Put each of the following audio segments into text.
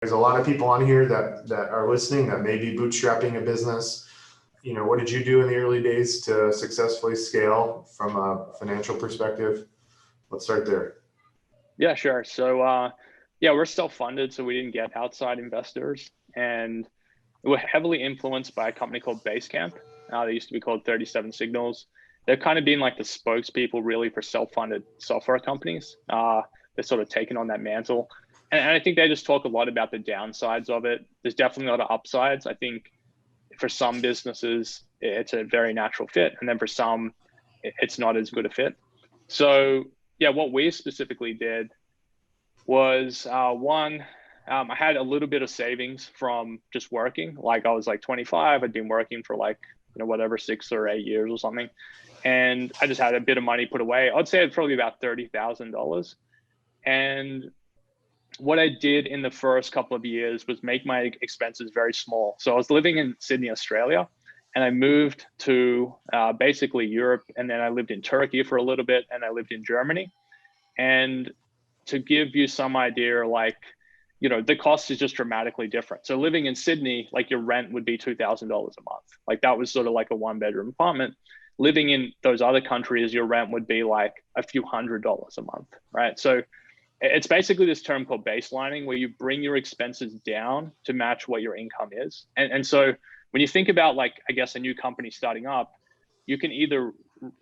There's a lot of people on here that are listening that may be bootstrapping a business. What did you do in the early days to successfully scale from a financial perspective? Let's start there. Yeah, sure. So, we're self-funded, so we didn't get outside investors, and we're heavily influenced by a company called Basecamp. They used to be called 37 Signals. They've kind of been like the spokespeople really for self-funded software companies. They're sort of taken on that mantle. And I think they just talk a lot about the downsides of it. There's definitely a lot of upsides. I think for some businesses, it's a very natural fit. And then for some, it's not as good a fit. So what we specifically did was I had a little bit of savings from just working. Like I was like 25, I'd been working for like, whatever, 6 or 8 years or something. And I just had a bit of money put away. I'd say it's probably about $30,000. And what I did in the first couple of years was make my expenses very small. So I was living in Sydney, Australia, and I moved to basically Europe. And then I lived in Turkey for a little bit, and I lived in Germany. And to give you some idea, like, the cost is just dramatically different. So living in Sydney, like your rent would be $2,000 a month. Like that was sort of like a 1-bedroom apartment. Living in those other countries, your rent would be like a few $100s a month, right? So it's basically this term called baselining, where you bring your expenses down to match what your income is. And so when you think about, like, I guess, a new company starting up, you can either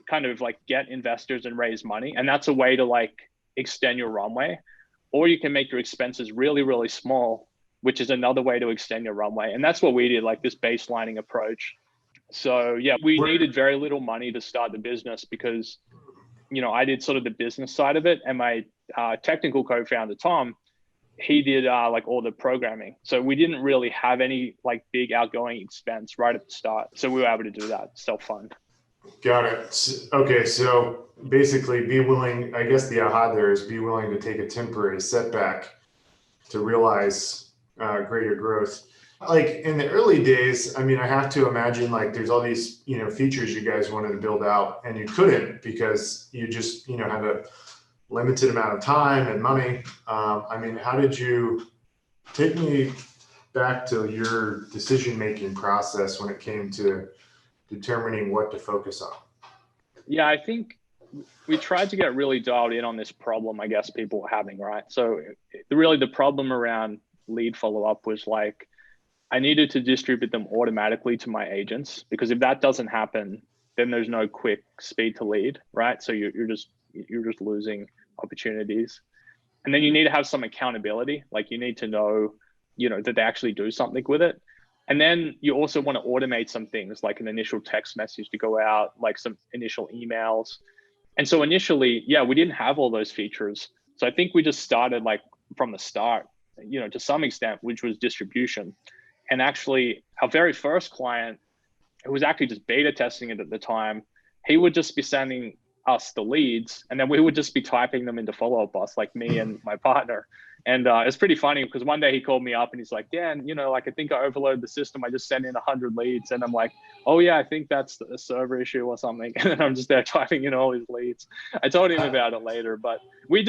kind of like get investors and raise money, and that's a way to like extend your runway, or you can make your expenses really, really small, which is another way to extend your runway. And that's what we did, like this baselining approach. So we needed very little money to start the business because, I did sort of the business side of it, and my technical co-founder, Tom, he did like all the programming. So we didn't really have any like big outgoing expense right at the start. So we were able to do that, self-fund. Got it. Okay, so basically be willing, I guess the aha there is be willing to take a temporary setback to realize greater growth. Like in the early days, I mean, I have to imagine like there's all these, features you guys wanted to build out and you couldn't because you just, had a limited amount of time and money. I mean, how did you take me back to your decision-making process when it came to determining what to focus on? Yeah, I think we tried to get really dialed in on this problem, I guess, people were having, right? So really the problem around lead follow-up was like, I needed to distribute them automatically to my agents, because if that doesn't happen, then there's no quick speed to lead, right? So you're just losing opportunities. And then you need to have some accountability. Like you need to know, that they actually do something with it. And then you also want to automate some things, like an initial text message to go out, like some initial emails. And so initially, we didn't have all those features. So I think we just started like from the start, to some extent, which was distribution. And actually our very first client, who was actually just beta testing it at the time, he would just be sending us the leads, and then we would just be typing them into follow-up bots, like me and my partner. And it's pretty funny because one day he called me up and he's like, Dan, like I think I overloaded the system. I just sent in 100 leads. And I'm like, oh yeah, I think that's a server issue or something. And then I'm just there typing in all these leads. I told him about it later, but we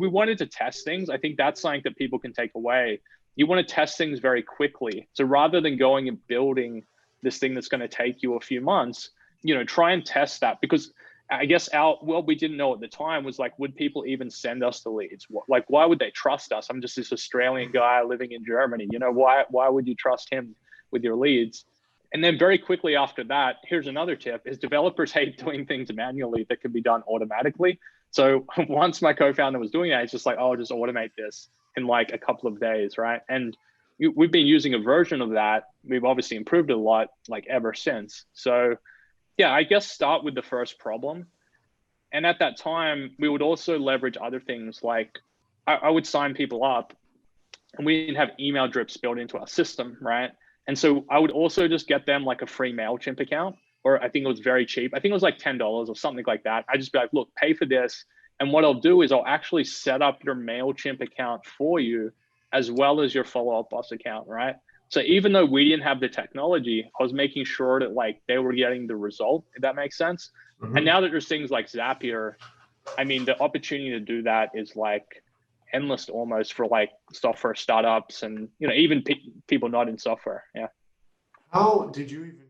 wanted to test things. I think that's something that people can take away. You want to test things very quickly. So rather than going and building this thing that's going to take you a few months, try and test that, because I guess what we didn't know at the time was like, would people even send us the leads? Like, why would they trust us? I'm just this Australian guy living in Germany. Why would you trust him with your leads? And then very quickly after that, here's another tip, is developers hate doing things manually that can be done automatically. So once my co-founder was doing that, it's just like, oh, just automate this in like a couple of days, right? And we've been using a version of that. We've obviously improved it a lot, like ever since. So I guess start with the first problem. And at that time, we would also leverage other things, like I would sign people up and we didn't have email drips built into our system, right? And so I would also just get them like a free MailChimp account, or I think it was very cheap. I think it was like $10 or something like that. I just be like, look, pay for this. And what I'll do is I'll actually set up your MailChimp account for you as well as your follow-up boss account, right? So even though we didn't have the technology, I was making sure that like they were getting the result, if that makes sense. Mm-hmm. And now that there's things like Zapier, I mean, the opportunity to do that is like endless almost for like software startups and, you know, even people not in software. Yeah. How did you even